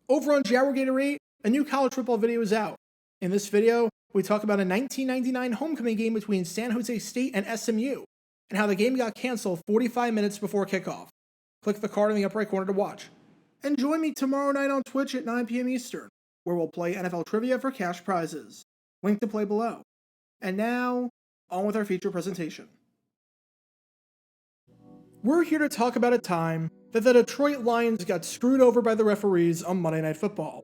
Over on Gatorade, a new college football video is out. In this video, we talk about a 1999 homecoming game between San Jose State and SMU, and how the game got canceled 45 minutes before kickoff. Click the card in the upper right corner to watch. And join me tomorrow night on Twitch at 9 p.m. Eastern, where we'll play NFL trivia for cash prizes. Link to play below. And now, on with our feature presentation. We're here to talk about a time that the Detroit Lions got screwed over by the referees on Monday Night Football.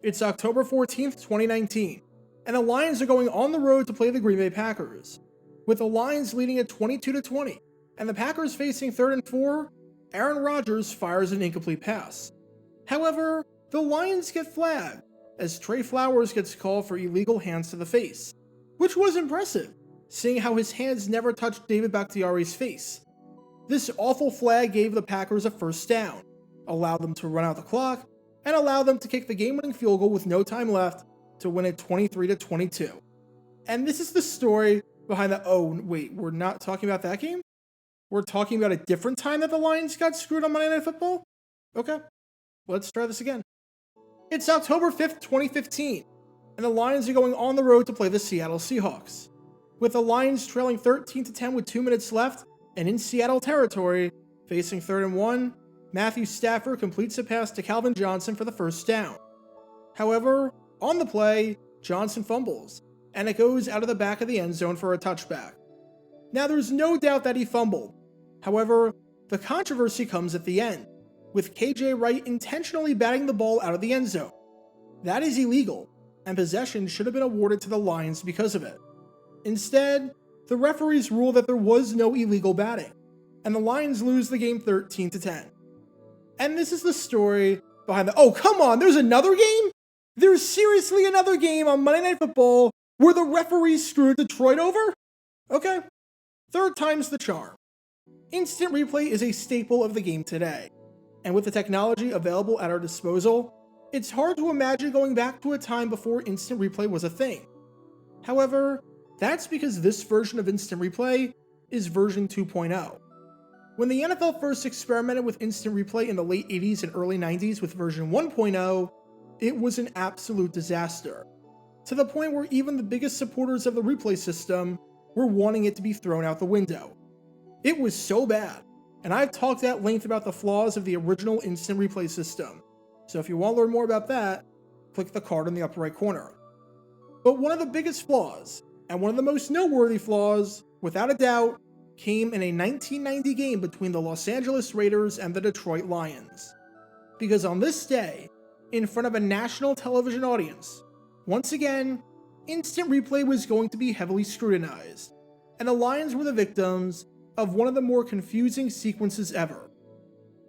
It's October 14th, 2019, and the Lions are going on the road to play the Green Bay Packers. With the Lions leading at 22-20, and the Packers facing 3rd and 4, Aaron Rodgers fires an incomplete pass. However, the Lions get flagged, as Trey Flowers gets called for illegal hands to the face, which was impressive, seeing how his hands never touched David Bakhtiari's face. This awful flag gave the Packers a first down, allowed them to run out the clock, and allowed them to kick the game-winning field goal with no time left to win it 23-22. And this is the story behind the— oh wait, we're not talking about that game? We're talking about a different time that the Lions got screwed on Monday Night Football? Okay, let's try this again. It's October 5th, 2015, and the Lions are going on the road to play the Seattle Seahawks. With the Lions trailing 13-10 with 2 minutes left, and in Seattle territory, facing 3rd and 1, Matthew Stafford completes a pass to Calvin Johnson for the first down. However, on the play, Johnson fumbles, and it goes out of the back of the end zone for a touchback. Now there's no doubt that he fumbled. However, the controversy comes at the end, with KJ Wright intentionally batting the ball out of the end zone. That is illegal, and possession should have been awarded to the Lions because of it. Instead, the referees rule that there was no illegal batting, and the Lions lose the game 13-10. And this is the story behind the— oh, come on, there's another game? There's seriously another game on Monday Night Football where the referees screwed Detroit over? Okay, third time's the charm. Instant replay is a staple of the game today, and with the technology available at our disposal, it's hard to imagine going back to a time before instant replay was a thing. However, that's because this version of instant replay is version 2.0. When the NFL first experimented with instant replay in the late 80s and early 90s with version 1.0, it was an absolute disaster, to the point where even the biggest supporters of the replay system were wanting it to be thrown out the window. It was so bad, and I've talked at length about the flaws of the original instant replay system, so if you want to learn more about that, click the card in the upper right corner. But one of the biggest flaws, and one of the most noteworthy flaws, without a doubt, came in a 1990 game between the Los Angeles Raiders and the Detroit Lions. Because on this day, in front of a national television audience, once again, instant replay was going to be heavily scrutinized, and the Lions were the victims of one of the more confusing sequences ever.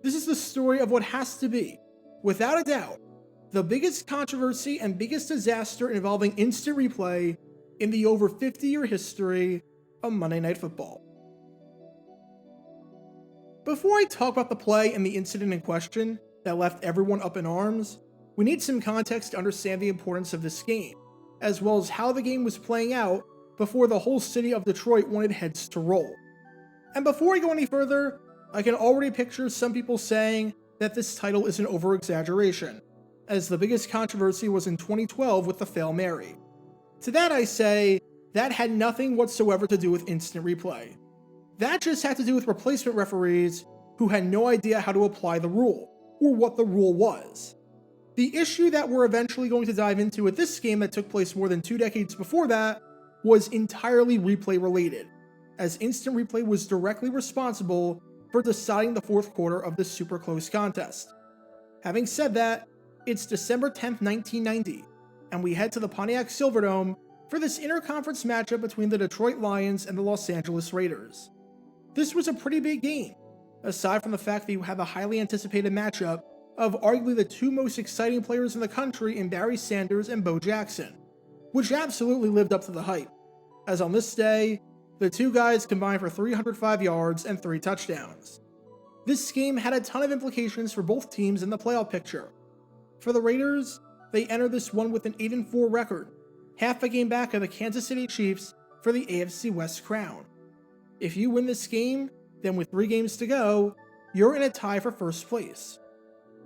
This is the story of what has to be, without a doubt, the biggest controversy and biggest disaster involving instant replay in the over 50-year history of Monday Night Football. Before I talk about the play and the incident in question that left everyone up in arms, we need some context to understand the importance of this game, as well as how the game was playing out before the whole city of Detroit wanted heads to roll. And before I go any further, I can already picture some people saying that this title is an over-exaggeration, as the biggest controversy was in 2012 with the Fail Mary. To that I say, that had nothing whatsoever to do with instant replay. That just had to do with replacement referees who had no idea how to apply the rule, or what the rule was. The issue that we're eventually going to dive into at this game that took place more than 2 decades before that was entirely replay related, as instant replay was directly responsible for deciding the 4th quarter of this super close contest. Having said that, it's December 10th, 1990, and we head to the Pontiac Silverdome for this interconference matchup between the Detroit Lions and the Los Angeles Raiders. This was a pretty big game, aside from the fact that you have a highly anticipated matchup of arguably the 2 most exciting players in the country in Barry Sanders and Bo Jackson, which absolutely lived up to the hype, as on this day, the 2 guys combined for 305 yards and 3 touchdowns. This game had a ton of implications for both teams in the playoff picture. For the Raiders, they entered this one with an 8-4 record, half a game back of the Kansas City Chiefs for the AFC West crown. If you win this game, then with 3 games to go, you're in a tie for first place.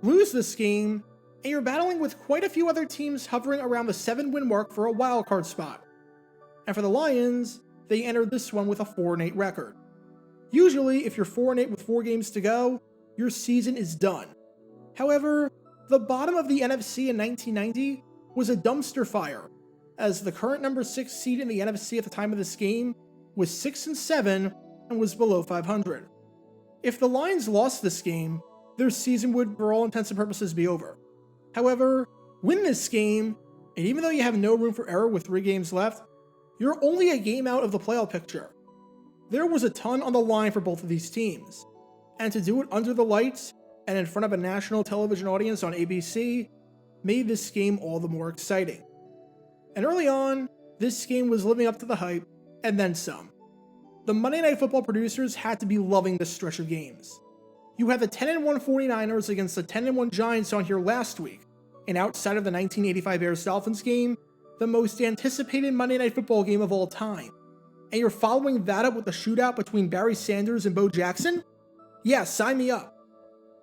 Lose this game, and you're battling with quite a few other teams hovering around the 7-win mark for a wildcard spot. And for the Lions, they entered this one with a 4-8 record. Usually, if you're 4-8 with 4 games to go, your season is done. However, the bottom of the NFC in 1990 was a dumpster fire, as the current number 6 seed in the NFC at the time of this game was 6-7 and was below 500. If the Lions lost this game, their season would, for all intents and purposes, be over. However, win this game, and even though you have no room for error with 3 games left, you're only a game out of the playoff picture. There was a ton on the line for both of these teams, and to do it under the lights and in front of a national television audience on ABC made this game all the more exciting. And early on, this game was living up to the hype, and then some. The Monday Night Football producers had to be loving this stretch of games. You had the 10-1 49ers against the 10-1 Giants on here last week, and outside of the 1985 Bears-Dolphins game, the most anticipated Monday Night Football game of all time. And you're following that up with a shootout between Barry Sanders and Bo Jackson? Yeah, sign me up.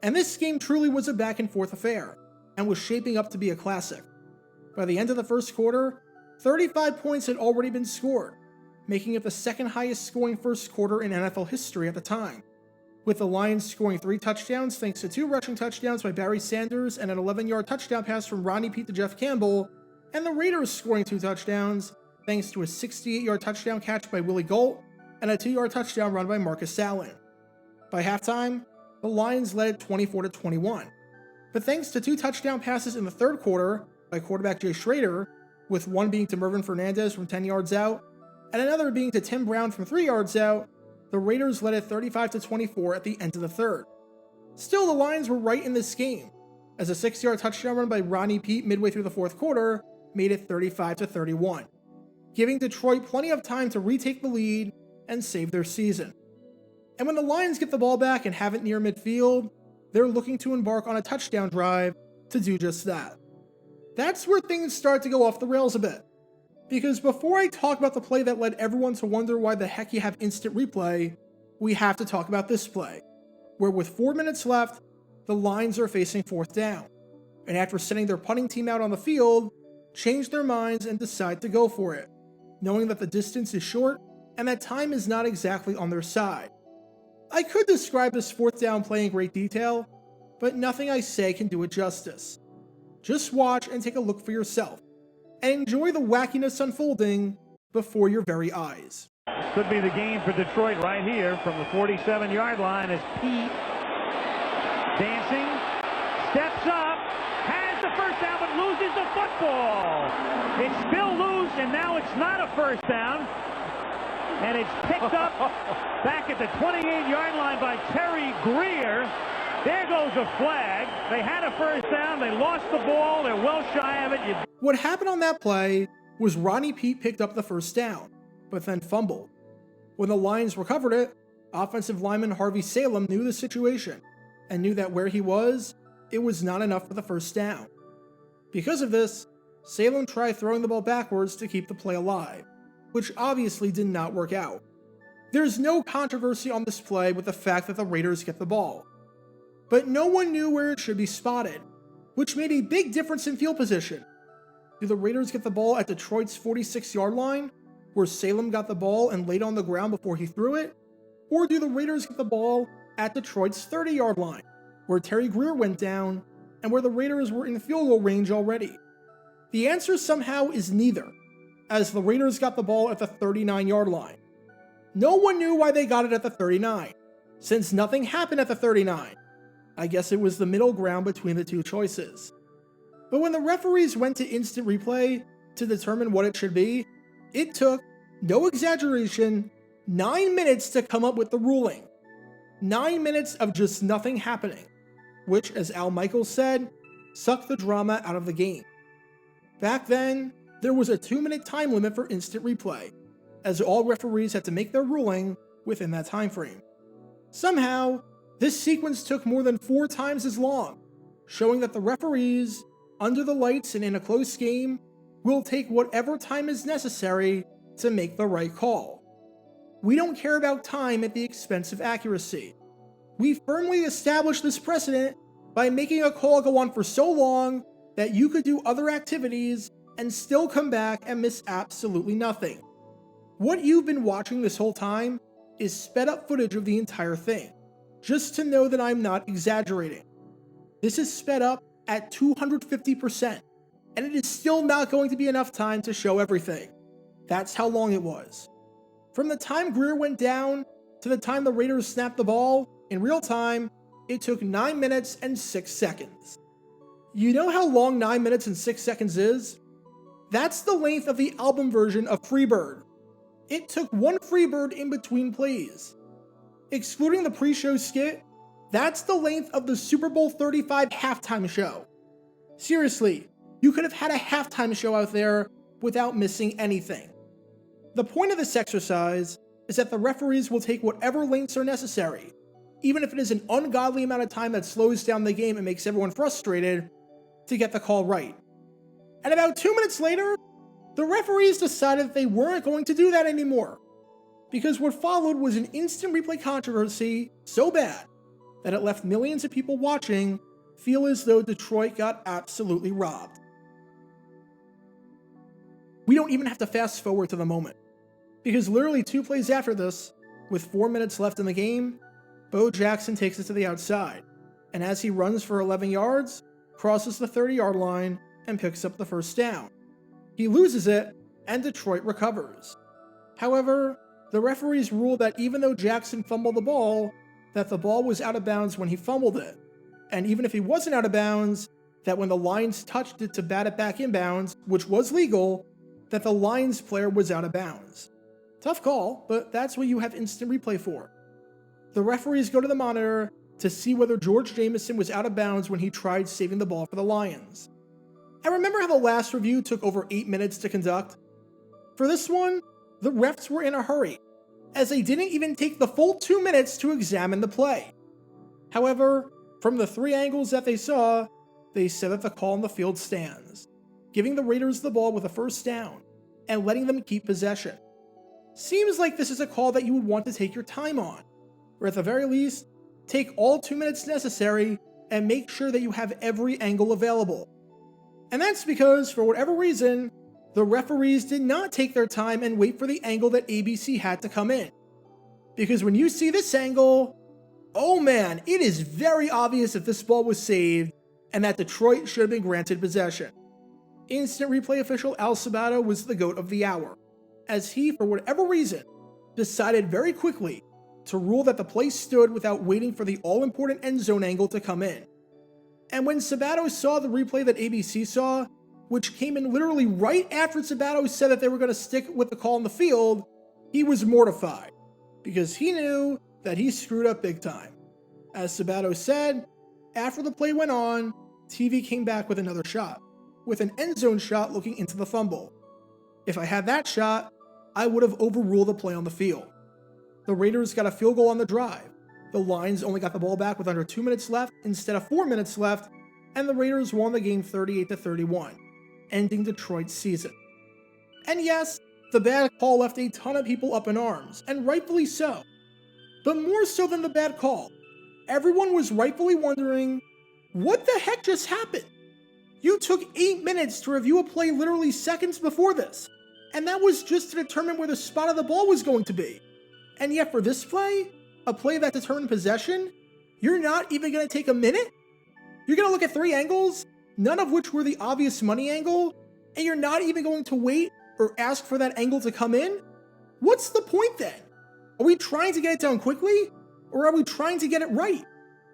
And this game truly was a back-and-forth affair, and was shaping up to be a classic. By the end of the first quarter, 35 points had already been scored, making it the second highest scoring first quarter in NFL history at the time, with the Lions scoring 3 touchdowns thanks to 2 rushing touchdowns by Barry Sanders and an 11-yard touchdown pass from Ronnie Pete to Jeff Campbell, and the Raiders scoring 2 touchdowns thanks to a 68-yard touchdown catch by Willie Gault and a 2-yard touchdown run by Marcus Allen. By halftime, the Lions led 24-21, but thanks to 2 touchdown passes in the third quarter by quarterback Jay Schrader, with one being to Mervin Fernandez from 10 yards out, and another being to Tim Brown from 3 yards out, the Raiders led it 35-24 at the end of the third. Still, the Lions were right in this game, as a 6-yard touchdown run by Ronnie Pete midway through the fourth quarter made it 35-31, giving Detroit plenty of time to retake the lead and save their season. And when the Lions get the ball back and have it near midfield, they're looking to embark on a touchdown drive to do just that. That's where things start to go off the rails a bit. Because before I talk about the play that led everyone to wonder why the heck you have instant replay, we have to talk about this play, where with 4 minutes left, the Lions are facing 4th down, and after sending their punting team out on the field, change their minds and decide to go for it, knowing that the distance is short and that time is not exactly on their side. I could describe this 4th down play in great detail, but nothing I say can do it justice. Just watch and take a look for yourself, and enjoy the wackiness unfolding before your very eyes. Could be the game for Detroit right here from the 47-yard line as Pete, dancing, steps up, has the first down but loses the football. It's still loose, and now it's not a first down. And it's picked up back at the 28-yard line by Terry Greer. There goes a flag. They had a first down. They lost the ball. They're well shy of it. What happened on that play was Ronnie Pete picked up the first down, but then fumbled. When the Lions recovered it, offensive lineman Harvey Salem knew the situation and knew that where he was, it was not enough for the first down. Because of this, Salem tried throwing the ball backwards to keep the play alive, which obviously did not work out. There's no controversy on this play with the fact that the Raiders get the ball, but no one knew where it should be spotted, which made a big difference in field position. Do the Raiders get the ball at Detroit's 46-yard line, where Salem got the ball and laid on the ground before he threw it? Or do the Raiders get the ball at Detroit's 30-yard line, where Terry Greer went down and where the Raiders were in field goal range already? The answer somehow is neither, as the Raiders got the ball at the 39-yard line. No one knew why they got it at the 39, since nothing happened at the 39. I guess it was the middle ground between the two choices. But when the referees went to instant replay to determine what it should be, it took, no exaggeration, 9 minutes to come up with the ruling. 9 minutes of just nothing happening, which, as Al Michaels said, sucked the drama out of the game. Back then, there was a 2-minute time limit for instant replay, as all referees had to make their ruling within that time frame. Somehow, this sequence took more than 4 times as long, showing that the referees, under the lights and in a close game, will take whatever time is necessary to make the right call. We don't care about time at the expense of accuracy. We firmly established this precedent by making a call go on for so long that you could do other activities and still come back and miss absolutely nothing. What you've been watching this whole time is sped up footage of the entire thing, just to know that I'm not exaggerating. This is sped up at 250%, and it is still not going to be enough time to show everything. That's how long it was. From the time Greer went down to the time the Raiders snapped the ball, in real time, it took 9 minutes and 6 seconds. You know how long 9 minutes and 6 seconds is? That's the length of the album version of Freebird. It took one Freebird in between plays. Excluding the pre-show skit, that's the length of the Super Bowl 35 halftime show. Seriously, you could have had a halftime show out there without missing anything. The point of this exercise is that the referees will take whatever lengths are necessary, even if it is an ungodly amount of time that slows down the game and makes everyone frustrated, to get the call right. And about 2 minutes later, the referees decided that they weren't going to do that anymore, because what followed was an instant replay controversy so bad that it left millions of people watching feel as though Detroit got absolutely robbed. We don't even have to fast forward to the moment, because literally 2 plays after this, with 4 minutes left in the game, Bo Jackson takes it to the outside, and as he runs for 11 yards, crosses the 30-yard line and picks up the first down. He loses it, and Detroit recovers. However, the referees ruled that even though Jackson fumbled the ball, that the ball was out of bounds when he fumbled it, and even if he wasn't out of bounds, that when the Lions touched it to bat it back inbounds, which was legal, that the Lions player was out of bounds. Tough call, but that's what you have instant replay for. The referees go to the monitor to see whether George Jameson was out of bounds when he tried saving the ball for the Lions. And remember how the last review took over 8 minutes to conduct? For this one, the refs were in a hurry, as they didn't even take the full 2 minutes to examine the play. However, from the 3 angles that they saw, they said that the call on the field stands, giving the Raiders the ball with a first down, and letting them keep possession. Seems like this is a call that you would want to take your time on, or at the very least, take all 2 minutes necessary and make sure that you have every angle available. And that's because, for whatever reason, the referees did not take their time and wait for the angle that ABC had to come in. Because when you see this angle, oh man, it is very obvious that this ball was saved and that Detroit should have been granted possession. Instant replay official Al Sabato was the GOAT of the hour, as he, for whatever reason, decided very quickly to rule that the play stood without waiting for the all-important end zone angle to come in. And when Sabato saw the replay that ABC saw, which came in literally right after Sabato said that they were going to stick with the call on the field, he was mortified, because he knew that he screwed up big time. As Sabato said, after the play went on, TV came back with another shot, with an end zone shot looking into the fumble. If I had that shot, I would have overruled the play on the field. The Raiders got a field goal on the drive. The Lions only got the ball back with under 2 minutes left instead of 4 minutes left, and the Raiders won the game 38-31, ending Detroit's season. And yes, the bad call left a ton of people up in arms, and rightfully so. But more so than the bad call, everyone was rightfully wondering, what the heck just happened? You took 8 minutes to review a play literally seconds before this, and that was just to determine where the spot of the ball was going to be. And yet for this play, a play that determined possession, you're not even going to take a minute? You're going to look at 3 angles, none of which were the obvious money angle, and you're not even going to wait or ask for that angle to come in? What's the point then? Are we trying to get it down quickly, or are we trying to get it right?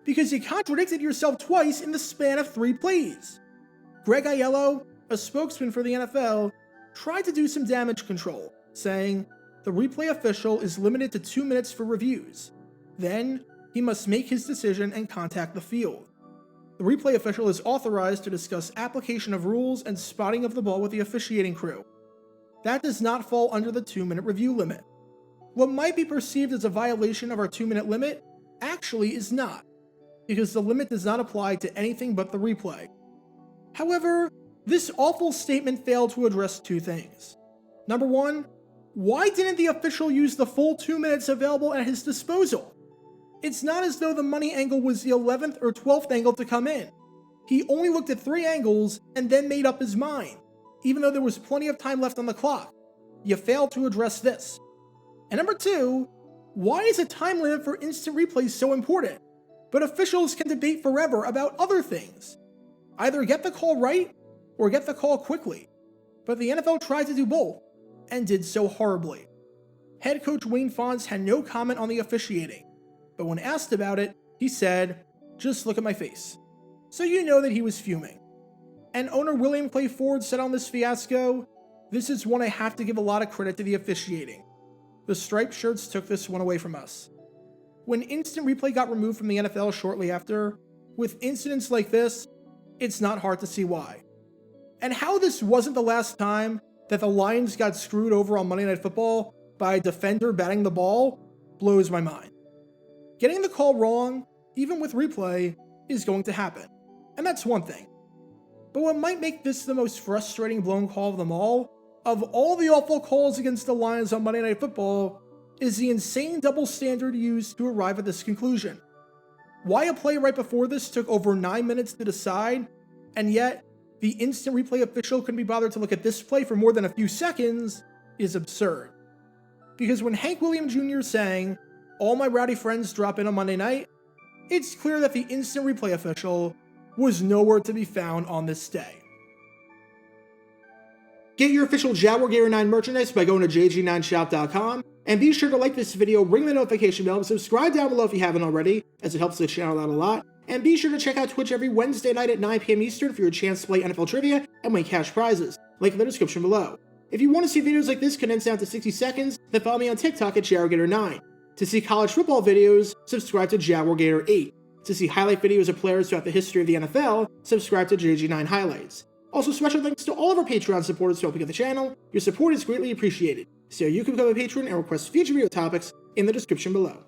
Because you contradicted yourself twice in the span of 3 plays. Greg Aiello, a spokesman for the NFL, tried to do some damage control, saying, the replay official is limited to 2 minutes for reviews. Then, he must make his decision and contact the field. The replay official is authorized to discuss application of rules and spotting of the ball with the officiating crew. That does not fall under the 2-minute review limit. What might be perceived as a violation of our 2-minute limit actually is not, because the limit does not apply to anything but the replay. However, this awful statement failed to address 2 things. Number 1, why didn't the official use the full 2 minutes available at his disposal? It's not as though the money angle was the 11th or 12th angle to come in. He only looked at 3 angles and then made up his mind, even though there was plenty of time left on the clock. You failed to address this. And number 2, why is a time limit for instant replays so important? But officials can debate forever about other things. Either get the call right or get the call quickly. But the NFL tried to do both, and did so horribly. Head coach Wayne Fontes had no comment on the officiating, but when asked about it, he said, "Just look at my face." So you know that he was fuming. And owner William Clay Ford said on this fiasco, "This is one I have to give a lot of credit to the officiating. The striped shirts took this one away from us." When instant replay got removed from the NFL shortly after, with incidents like this, it's not hard to see why. And how this wasn't the last time that the Lions got screwed over on Monday Night Football by a defender batting the ball blows my mind. Getting the call wrong, even with replay, is going to happen, and that's one thing. But what might make this the most frustrating blown call of them all the awful calls against the Lions on Monday Night Football, is the insane double standard used to arrive at this conclusion. Why a play right before this took over 9 minutes to decide, and yet the instant replay official couldn't be bothered to look at this play for more than a few seconds, is absurd. Because when Hank Williams Jr. sang, "All my rowdy friends drop in on Monday night," it's clear that the instant replay official was nowhere to be found on this day. Get your official Jaguar Gator 9 merchandise by going to jg9shop.com, and be sure to like this video, ring the notification bell, and subscribe down below if you haven't already, as it helps the channel out a lot. And be sure to check out Twitch every Wednesday night at 9 p.m. Eastern for your chance to play NFL trivia and win cash prizes. Link in the description below. If you want to see videos like this condensed down to 60 seconds, then follow me on TikTok at Jaguar Gator 9. To see college football videos, subscribe to Jaguar Gator 8. To see highlight videos of players throughout the history of the NFL, subscribe to JG9 Highlights. Also, special thanks to all of our Patreon supporters for helping out the channel. Your support is greatly appreciated. So you can become a patron and request future video topics in the description below.